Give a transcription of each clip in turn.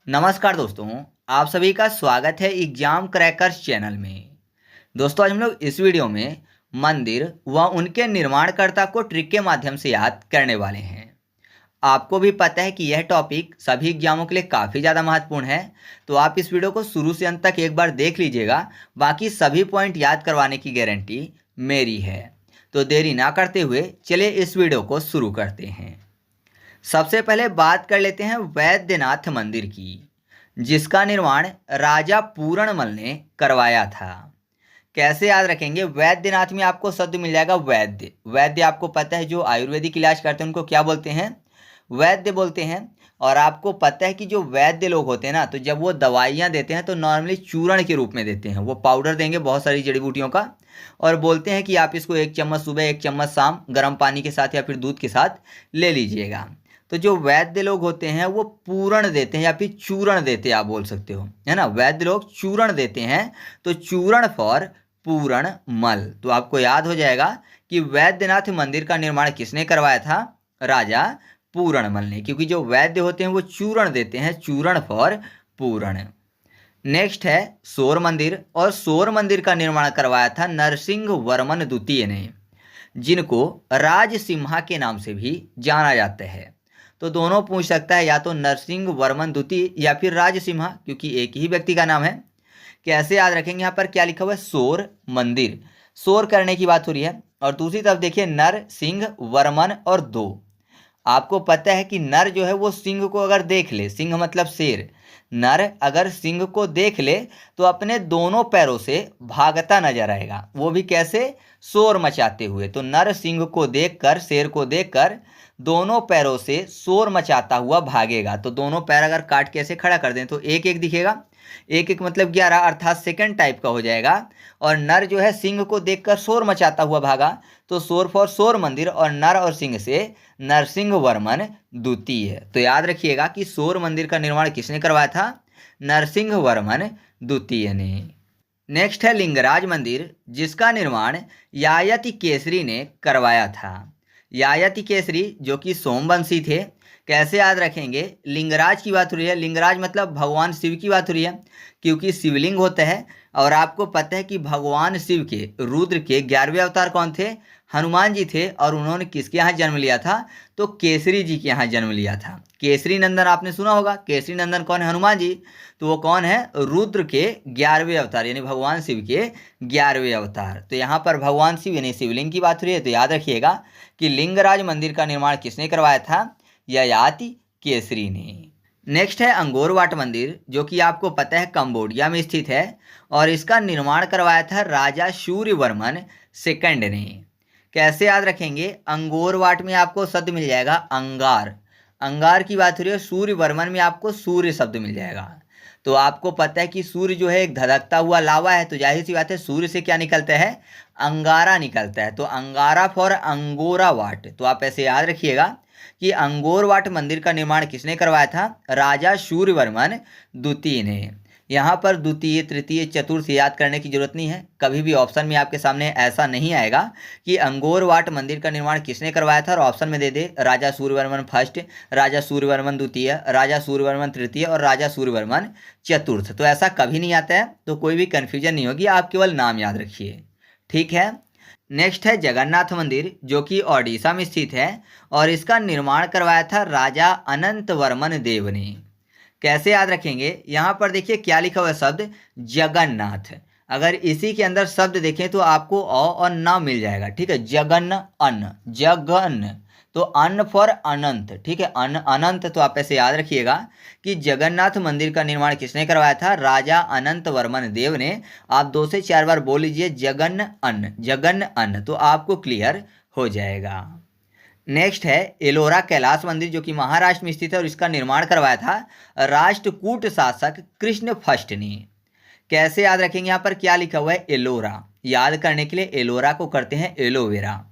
नमस्कार दोस्तों, आप सभी का स्वागत है एग्जाम क्रैकर्स चैनल में। दोस्तों, आज हम लोग इस वीडियो में मंदिर व उनके निर्माणकर्ता को ट्रिक के माध्यम से याद करने वाले हैं। आपको भी पता है कि यह टॉपिक सभी एग्जामों के लिए काफ़ी ज़्यादा महत्वपूर्ण है, तो आप इस वीडियो को शुरू से अंत तक एक बार देख लीजिएगा। बाकी सभी पॉइंट याद करवाने की गारंटी मेरी है। तो देरी ना करते हुए चलिए इस वीडियो को शुरू करते हैं। सबसे पहले बात कर लेते हैं वैद्यनाथ मंदिर की, जिसका निर्माण राजा पूरणमल ने करवाया था। कैसे याद रखेंगे? वैद्यनाथ में आपको शब्द मिल जाएगा वैद्य। वैद्य आपको पता है जो आयुर्वेदिक इलाज करते हैं उनको क्या बोलते हैं? वैद्य बोलते हैं। और आपको पता है कि जो वैद्य लोग होते हैं ना, तो जब वो दवाइयाँ देते हैं तो नॉर्मली चूर्ण के रूप में देते हैं। वो पाउडर देंगे बहुत सारी जड़ी बूटियों का, और बोलते हैं कि आप इसको 1 चम्मच सुबह 1 चम्मच शाम गर्म पानी के साथ या फिर दूध के साथ ले लीजिएगा। तो जो वैद्य लोग होते हैं वो पूरण देते हैं या फिर चूर्ण देते हैं, आप बोल सकते हो, है ना। वैद्य लोग चूर्ण देते हैं, तो चूर्ण फॉर पूरण मल। तो आपको याद हो जाएगा कि वैद्यनाथ मंदिर का निर्माण किसने करवाया था? राजा पूरणमल ने, क्योंकि जो वैद्य होते हैं वो चूर्ण देते हैं, चूर्ण फॉर पूरण। नेक्स्ट है सौर मंदिर, और सौर मंदिर का निर्माण करवाया था नरसिंह वर्मन द्वितीय ने, जिनको राजसिम्हा के नाम से भी जाना जाता है। तो दोनों पूछ सकता है, या तो नरसिंह वर्मन द्वितीय या फिर राजसिम्हा, क्योंकि एक ही व्यक्ति का नाम है। कैसे याद रखेंगे? यहाँ पर क्या लिखा हुआ है? सौर मंदिर। सौर करने की बात हो रही है। और दूसरी तरफ देखिए नर सिंह वर्मन और दो। आपको पता है कि नर जो है वो सिंह को अगर देख ले, सिंह मतलब शेर, नर अगर सिंह को देख ले तो अपने दोनों पैरों से भागता नजर आएगा। वो भी कैसे? शोर मचाते हुए। तो नर सिंह को देखकर, शेर को देखकर दोनों पैरों से शोर मचाता हुआ भागेगा। तो दोनों पैर अगर काट के ऐसे खड़ा कर दें तो एक एक दिखेगा। एक एक मतलब 11, अर्थात सेकंड टाइप का हो जाएगा। और नर जो है सिंह को देखकर शोर मचाता हुआ भागा, तो शोर फॉर शोर मंदिर, और नर और सिंह से नरसिंह वर्मन द्वितीय। तो याद रखिएगा कि सौर मंदिर का निर्माण किसने करवाया था? नरसिंह वर्मन द्वितीय ने। नेक्स्ट है लिंगराज मंदिर, जिसका निर्माण यायति केसरी ने करवाया था। यायति केसरी जो कि सोमवंशी थे। कैसे याद रखेंगे? लिंगराज की बात हो रही है। लिंगराज मतलब भगवान शिव की बात हो रही है, क्योंकि शिवलिंग होता है। और आपको पता है कि भगवान शिव के, रुद्र के 11वें अवतार कौन थे? हनुमान जी थे। और उन्होंने किसके यहाँ जन्म लिया था? तो केसरी जी के यहाँ जन्म लिया था। केसरी नंदन आपने सुना होगा। केसरी नंदन कौन है? हनुमान जी। तो वो कौन है? रुद्र के 11वें अवतार, यानी भगवान शिव के 11वें अवतार। तो यहाँ पर भगवान शिव यानी शिवलिंग की बात हो रही है। तो याद रखिएगा कि लिंगराज मंदिर का निर्माण किसने करवाया था? ययाति केसरी ने। नेक्स्ट है अंगोरवाट मंदिर, जो कि आपको पता है कंबोडिया में स्थित है, और इसका निर्माण करवाया था राजा सूर्यवर्मन सेकंड ने। कैसे याद रखेंगे? अंगोरवाट में आपको शब्द मिल जाएगा अंगार। अंगार की बात हो रही है। सूर्यवर्मन में आपको सूर्य शब्द मिल जाएगा। तो आपको पता है कि सूर्य जो है एक धधकता हुआ लावा है, तो जाहिर सी बात है सूर्य से क्या निकलता है? अंगारा निकलता है। तो अंगारा फॉर अंगोरा वाट। तो आप ऐसे याद रखिएगा कि अंगोरवाट मंदिर का निर्माण किसने करवाया था? राजा सूर्यवर्मन द्वितीय ने। यहाँ पर द्वितीय, तृतीय, चतुर्थ याद करने की जरूरत नहीं है। कभी भी ऑप्शन में आपके सामने ऐसा नहीं आएगा कि अंगोरवाट मंदिर का निर्माण किसने करवाया था और ऑप्शन में दे दे राजा सूर्यवर्मन फर्स्ट, राजा सूर्यवर्मन द्वितीय, राजा सूर्यवर्मन तृतीय और राजा सूर्यवर्मन चतुर्थ। तो ऐसा कभी नहीं आता है। तो कोई भी कन्फ्यूजन नहीं होगी, आप केवल नाम याद रखिए। ठीक है। नेक्स्ट है जगन्नाथ मंदिर, जो कि ओडिशा में स्थित है, और इसका निर्माण करवाया था राजा अनंत वर्मन देव ने। कैसे याद रखेंगे? यहाँ पर देखिए क्या लिखा हुआ है शब्द जगन्नाथ। अगर इसी के अंदर शब्द देखें तो आपको अ और न मिल जाएगा। ठीक है, जगन्न अन्न, जगन्न, तो अन्न फॉर अनंत। ठीक है, अन्न अनंत। तो आप ऐसे याद रखिएगा कि जगन्नाथ मंदिर का निर्माण किसने करवाया था? राजा अनंत वर्मन देव ने। आप 2 से 4 बार बोल लीजिए जगन्न अन्न, जगन्न अन्न, तो आपको क्लियर हो जाएगा। नेक्स्ट है एलोरा कैलाश मंदिर, जो कि महाराष्ट्र में स्थित है, और इसका निर्माण करवाया था राष्ट्रकूट शासक कृष्ण फर्स्ट ने। कैसे याद रखेंगे? यहाँ पर क्या लिखा हुआ है? एलोरा। याद करने के लिए एलोरा को करते हैं एलोवेरा।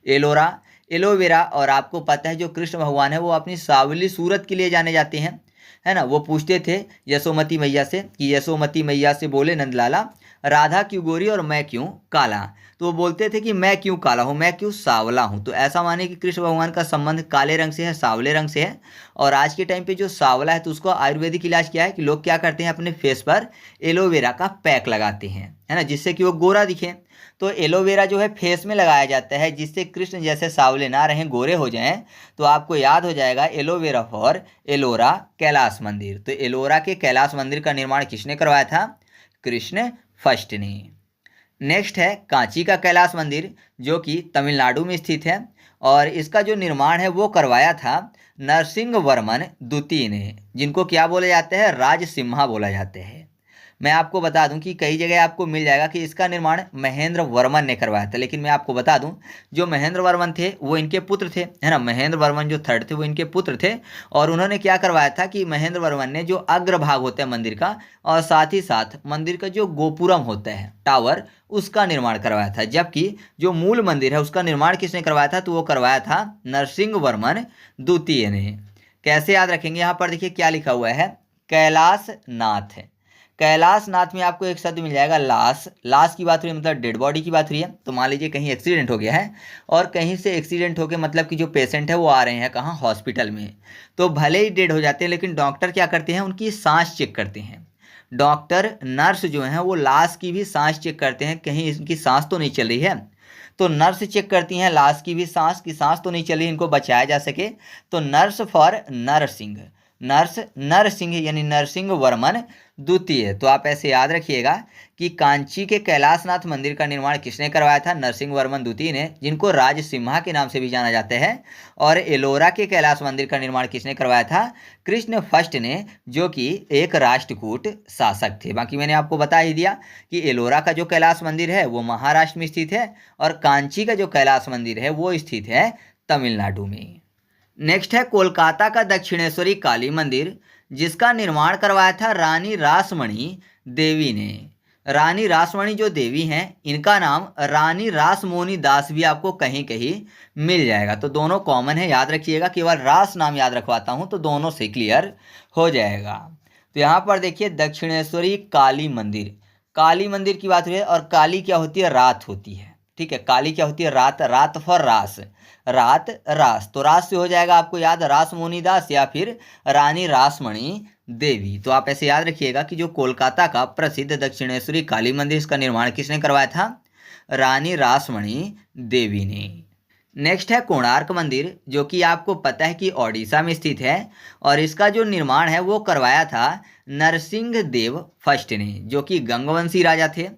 एलोरा, एलोवेरा। और आपको पता है जो कृष्ण भगवान है वो अपनी सावली सूरत के लिए जाने जाते हैं, है ना। वो पूछते थे यशोमती मैया से कि यशोमती मैया से बोले नंदलाला, राधा क्यों गोरी और मैं क्यों काला। तो वो बोलते थे कि मैं क्यों काला हूँ, मैं क्यों सांवला हूँ। तो ऐसा माने कि कृष्ण भगवान का संबंध काले रंग से है, सांवले रंग से है। और आज के टाइम पे जो सांवला है तो उसको आयुर्वेदिक इलाज क्या है कि लोग क्या करते हैं, अपने फेस पर एलोवेरा का पैक लगाते हैं, है ना, जिससे कि वो गोरा दिखे। तो एलोवेरा जो है फेस में लगाया जाता है जिससे कृष्ण जैसे सांवले ना रहें, गोरे हो जाएं। तो आपको याद हो जाएगा एलोवेरा फॉर एलोरा कैलाश मंदिर। तो एलोरा के कैलाश मंदिर का निर्माण किसने करवाया था, कृष्ण फर्स्ट ने। नेक्स्ट है कांची का कैलाश मंदिर जो कि तमिलनाडु में स्थित है, और इसका जो निर्माण है वो करवाया था नरसिंह वर्मन द्वितीय ने, जिनको क्या बोला जाता है, राजसिम्हा बोला जाता है। मैं आपको बता दूं कि कई जगह आपको मिल जाएगा कि इसका निर्माण महेंद्र वर्मन ने करवाया था, लेकिन मैं आपको बता दूं जो महेंद्र वर्मन थे वो इनके पुत्र थे, है ना। महेंद्र वर्मन जो थर्ड थे वो इनके पुत्र थे। और उन्होंने क्या करवाया था कि महेंद्र वर्मन ने जो अग्रभाग होता है मंदिर का, और साथ ही साथ मंदिर का जो गोपुरम होता है, टावर, उसका निर्माण करवाया था। जबकि जो मूल मंदिर है उसका निर्माण किसने करवाया था, तो वो करवाया था नरसिंह वर्मन द्वितीय ने। कैसे याद रखेंगे, यहाँ पर देखिए क्या लिखा हुआ है, कैलाश नाथ है। कैलाश नाथ में आपको एक शब्द मिल जाएगा लाश। लाश की बात हुई मतलब डेड बॉडी की बात हुई है। तो मान लीजिए कहीं एक्सीडेंट हो गया है, और कहीं से एक्सीडेंट हो गया मतलब कि जो पेशेंट है वो आ रहे हैं कहाँ, हॉस्पिटल में। तो भले ही डेड हो जाते हैं लेकिन डॉक्टर क्या करते हैं, उनकी सांस चेक करते हैं। डॉक्टर नर्स जो हैं वो लाश की भी सांस चेक करते हैं, कहीं इनकी सांस तो नहीं चल रही है। तो नर्स चेक करती हैं लाश की भी सांस, की सांस तो नहीं चल रही, इनको बचाया जा सके। तो नर्स फॉर नरसिंह, नर्स नरसिंह यानी नरसिंह वर्मन द्वितीय। तो आप ऐसे याद रखिएगा कि कांची के कैलाशनाथ मंदिर का निर्माण किसने करवाया था, नरसिंह वर्मन द्वितीय ने, जिनको राजसिम्हा के नाम से भी जाना जाता है। और एलोरा के कैलाश मंदिर का निर्माण किसने करवाया था, कृष्ण फर्स्ट ने, जो कि एक राष्ट्रकूट शासक थे। बाकी मैंने आपको बता ही दिया कि एलोरा का जो कैलाश मंदिर है वो महाराष्ट्र में स्थित है, और कांची का जो कैलाश मंदिर है वो स्थित है तमिलनाडु में। नेक्स्ट है कोलकाता का दक्षिणेश्वरी काली मंदिर, जिसका निर्माण करवाया था रानी रासमणी देवी ने। रानी रासमणी जो देवी हैं इनका नाम रानी रासमोनी दास भी आपको कहीं कहीं मिल जाएगा। तो दोनों कॉमन है, याद रखिएगा, केवल रास नाम याद रखवाता हूं तो दोनों से क्लियर हो जाएगा। तो यहाँ पर देखिए दक्षिणेश्वरी काली मंदिर, काली मंदिर की बात हुई है। और काली क्या होती है, रात होती है, ठीक है। काली क्या होती है, रात, रात फॉर रास, रात रास। तो रास से हो जाएगा आपको याद रासमोनी दास या फिर रानी रासमणी देवी। तो आप ऐसे याद रखिएगा कि जो कोलकाता का प्रसिद्ध दक्षिणेश्वरी काली मंदिर, इसका निर्माण किसने करवाया था, रानी रासमणी देवी ने। नेक्स्ट है कोणार्क मंदिर, जो कि आपको पता है कि ओडिशा में स्थित है, और इसका जो निर्माण है वो करवाया था नरसिंह देव फर्स्ट ने, जो कि गंगवंशी राजा थे।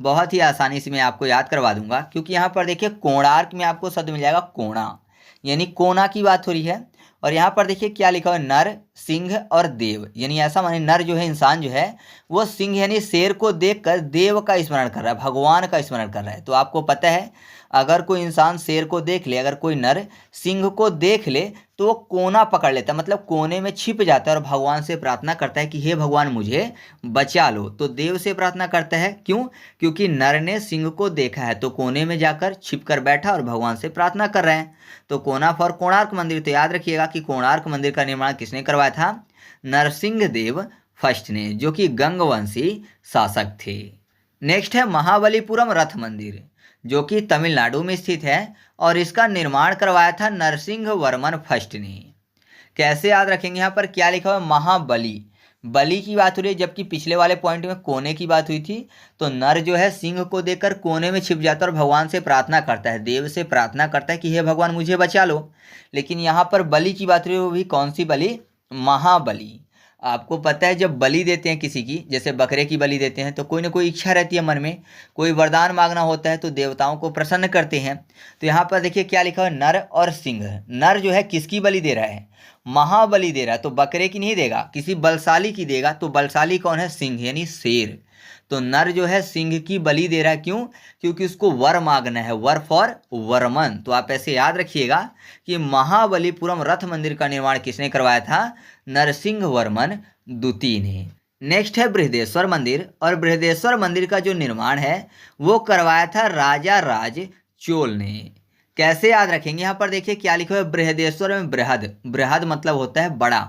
बहुत ही आसानी से मैं आपको याद करवा दूंगा, क्योंकि यहाँ पर देखिए कोणार्क में आपको शब्द मिल जाएगा कोणा, यानी कोना की बात हो रही है। और यहाँ पर देखिए क्या लिखा हुआ है, नर, सिंह और देव, यानी ऐसा माने नर जो है, इंसान जो है वो सिंह यानी शेर को देखकर देव का स्मरण कर रहा है, भगवान का स्मरण कर रहा है। तो आपको पता है अगर कोई इंसान शेर को देख ले, अगर कोई नर सिंह को देख ले तो वो कोना पकड़ लेता है, मतलब कोने में छिप जाता है और भगवान से प्रार्थना करता है कि हे भगवान मुझे बचा लो। तो देव से प्रार्थना करता है, क्यों, क्योंकि नर ने सिंह को देखा है तो कोने में जाकर छिप कर बैठा और भगवान से प्रार्थना कर रहे हैं। तो कोना फॉर कोणार्क मंदिर। तो याद रखिएगा कि कोणार्क मंदिर का निर्माण किसने करवाया था, नरसिंह देव फर्स्ट ने, जो कि गंगवंशी शासक थे। नेक्स्ट है महाबलीपुरम रथ मंदिर, जो कि तमिलनाडु में स्थित है, और इसका निर्माण करवाया था नरसिंह वर्मन फर्स्ट ने। कैसे याद रखेंगे, यहाँ पर क्या लिखा हुआ है, महाबली, बलि की बात हो रही है, जबकि पिछले वाले पॉइंट में कोने की बात हुई थी। तो नर जो है सिंह को देखकर कोने में छिप जाता है और भगवान से प्रार्थना करता है, देव से प्रार्थना करता है कि हे भगवान मुझे बचा लो। लेकिन यहाँ पर बलि की बात हो रही है, वो भी कौन सी बलि, महाबली। आपको पता है जब बलि देते हैं किसी की, जैसे बकरे की बलि देते हैं, तो कोई ना कोई इच्छा रहती है मन में, कोई वरदान मांगना होता है तो देवताओं को प्रसन्न करते हैं। तो यहाँ पर देखिए क्या लिखा है, नर और सिंह। नर जो है किसकी बलि दे रहा है, महाबली दे रहा है, तो बकरे की नहीं देगा, किसी बलशाली की देगा। तो बलशाली कौन है, सिंह यानी शेर। तो नर जो है सिंह की बलि दे रहा है, क्यों, क्योंकि उसको वर मांगना है, वर फॉर वर्मन। तो आप ऐसे याद रखिएगा कि महाबलीपुरम रथ मंदिर का निर्माण किसने करवाया था, नरसिंह वर्मन द्वितीय ने। नेक्स्ट है बृहदेश्वर मंदिर, और बृहदेश्वर मंदिर का जो निर्माण है वो करवाया था राजा राज चोल ने। कैसे याद रखेंगे, यहाँ पर देखिए क्या लिखा है, बृहदेश्वर में बृहद, बृहद मतलब होता है बड़ा,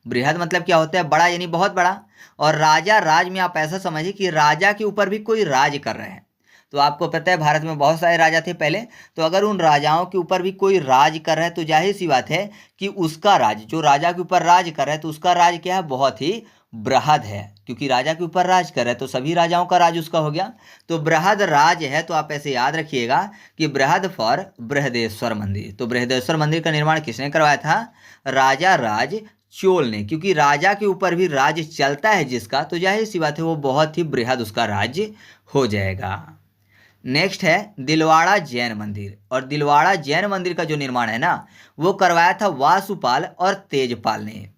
बृहद मतलब क्या होता है, बड़ा यानी बहुत बड़ा। और राजा, राज में आप ऐसा समझिए कि राजा के ऊपर भी कोई राज कर रहे हैं। तो आपको पता है भारत में बहुत सारे राजा थे पहले, तो अगर उन राजाओं के ऊपर भी कोई राज कर रहा है तो जाहिर सी बात है कि उसका राज, जो राजा के ऊपर राज कर रहा है तो उसका राज क्या है, बहुत ही बृहद है। क्योंकि राजा के ऊपर राज कर रहा है तो सभी राजाओं का राज उसका हो गया, तो बृहद राज है। तो आप ऐसे याद रखिएगा कि बृहद फॉर बृहदेश्वर मंदिर। तो बृहदेश्वर मंदिर का निर्माण किसने करवाया था, राजा राज चोल ने। क्योंकि राजा के ऊपर भी राज चलता है जिसका, तो जाहिर सी बात है वो बहुत ही बृहद उसका राज्य हो जाएगा। नेक्स्ट है दिलवाड़ा जैन मंदिर। और दिलवाड़ा जैन मंदिर का जो निर्माण है ना, वो करवाया था वासुपाल और तेजपाल ने।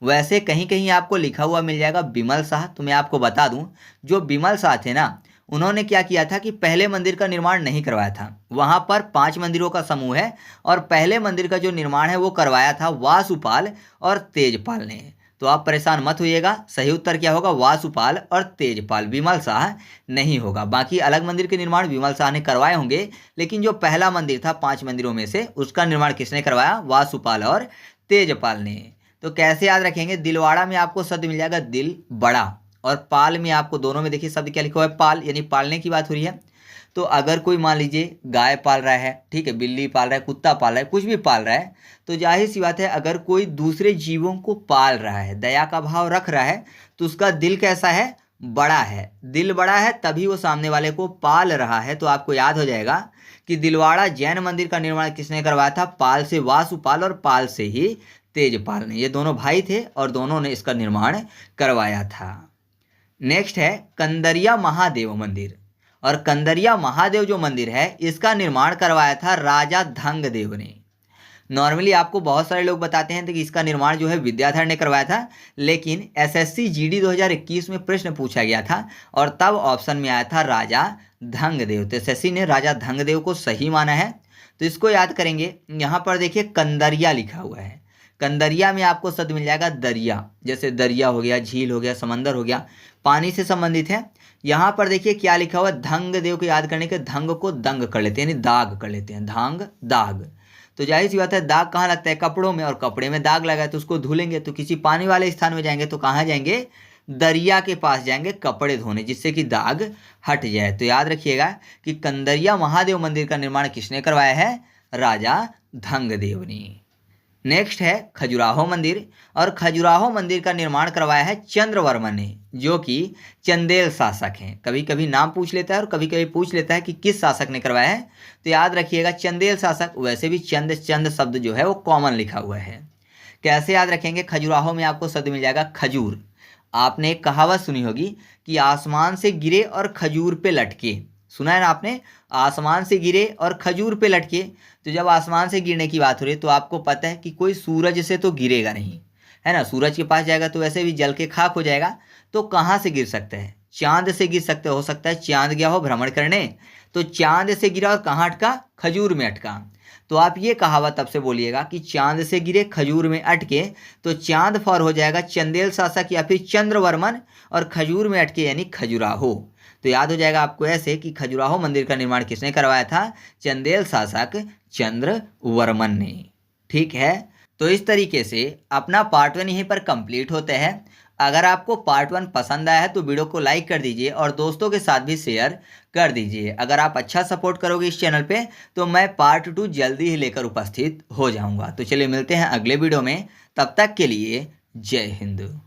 वैसे कहीं कहीं आपको लिखा हुआ मिल जाएगा बिमल शाह। तो मैं आपको बता दूं, जो बिमल शाह थे ना, उन्होंने क्या किया था कि पहले मंदिर का निर्माण नहीं करवाया था। वहां पर 5 मंदिरों का समूह है और पहले मंदिर का जो निर्माण है वो करवाया था वासुपाल और तेजपाल ने। तो आप परेशान मत होइएगा, सही उत्तर क्या होगा, वासुपाल और तेजपाल, विमल शाह नहीं होगा। बाकी अलग मंदिर के निर्माण विमल शाह ने करवाए होंगे, लेकिन जो पहला मंदिर था 5 मंदिरों में से, उसका निर्माण किसने करवाया, वासुपाल और तेजपाल ने। तो कैसे याद रखेंगे, दिलवाड़ा में आपको शब्द मिल जाएगा दिल बड़ा, और पाल में आपको, दोनों में देखिए शब्द क्या लिखा हुआ है, पाल, यानी पालने की बात हो रही है। तो अगर कोई मान लीजिए गाय पाल रहा है, ठीक है, बिल्ली पाल रहा है, कुत्ता पाल रहा है, कुछ भी पाल रहा है, तो जाहिर सी बात है अगर कोई दूसरे जीवों को पाल रहा है, दया का भाव रख रहा है, तो उसका दिल कैसा है, बड़ा है। दिल बड़ा है तभी वो सामने वाले को पाल रहा है। तो आपको याद हो जाएगा कि दिलवाड़ा जैन मंदिर का निर्माण किसने करवाया था, पाल से वासुपाल और पाल से ही तेजपाल ने। ये दोनों भाई थे और दोनों ने इसका निर्माण करवाया था। नेक्स्ट है कंदरिया महादेव मंदिर। और कंदरिया महादेव जो मंदिर है, इसका निर्माण करवाया था राजा धंगदेव ने। नॉर्मली आपको बहुत सारे लोग बताते हैं कि इसका निर्माण जो है विद्याधर ने करवाया था, लेकिन एसएससी जीडी 2021 में प्रश्न पूछा गया था और तब ऑप्शन में आया था राजा धंगदेव। तो एसएससी ने राजा धंगदेव को सही माना है। तो इसको याद करेंगे। यहाँ पर देखिए कंदरिया लिखा हुआ है, कंदरिया में आपको शब्द मिल जाएगा दरिया, जैसे दरिया हो गया, झील हो गया, समंदर हो गया, पानी से संबंधित है। यहाँ पर देखिए क्या लिखा हुआ है, धंग देव को याद करने के धंग को दंग कर लेते हैं, यानी दाग कर लेते हैं, धांग दाग। तो जाहिर सी बात है दाग कहाँ लगता है, कपड़ों में, और कपड़े में दाग लगा है तो उसको धुलेंगे, तो किसी पानी वाले स्थान में जाएंगे तो कहाँ जाएंगे, दरिया के पास जाएंगे कपड़े धोने, जिससे कि दाग हट जाए। तो याद रखिएगा कि कंदरिया महादेव मंदिर का निर्माण किसने करवाया है, राजा धंगदेव ने। नेक्स्ट है खजुराहो मंदिर। और खजुराहो मंदिर का निर्माण करवाया है चंद्रवर्मन ने, जो कि चंदेल शासक हैं। कभी कभी नाम पूछ लेता है और कभी कभी पूछ लेता है कि किस शासक ने करवाया है। तो याद रखिएगा चंदेल शासक। वैसे भी चंद चंद शब्द जो है वो कॉमन लिखा हुआ है। कैसे याद रखेंगे, खजुराहो में आपको शब्द मिल जाएगा खजूर। आपने एक कहावत सुनी होगी कि आसमान से गिरे और खजूर पे लटके, सुना है ना आपने, आसमान से गिरे और खजूर पे लटके। तो जब आसमान से गिरने की बात हो रही है तो आपको पता है कि कोई सूरज से तो गिरेगा नहीं, है ना, सूरज के पास जाएगा तो वैसे भी जल के खाक हो जाएगा। तो कहाँ से गिर सकता है, चांद से गिर सकते, हो सकता है चांद गया हो भ्रमण करने, तो चांद से गिरा और कहाँ अटका, खजूर में अटका। तो आप ये कहावत तब से बोलिएगा कि चांद से गिरे खजूर में अटके, तो चांद फॉर हो जाएगा चंदेल शासक या फिर चंद्रवर्मन, और खजूर में अटके यानी खजुराहो। तो याद हो जाएगा आपको ऐसे कि खजुराहो मंदिर का निर्माण किसने करवाया था, चंदेल शासक चंद्रवर्मन ने। ठीक है, तो इस तरीके से अपना पार्ट 1 यहीं पर कंप्लीट होते हैं। अगर आपको पार्ट 1 पसंद आया है तो वीडियो को लाइक कर दीजिए और दोस्तों के साथ भी शेयर कर दीजिए। अगर आप अच्छा सपोर्ट करोगे इस चैनल पे तो मैं पार्ट 2 जल्दी ही लेकर उपस्थित हो जाऊंगा। तो चलिए मिलते हैं अगले वीडियो में, तब तक के लिए जय हिंद।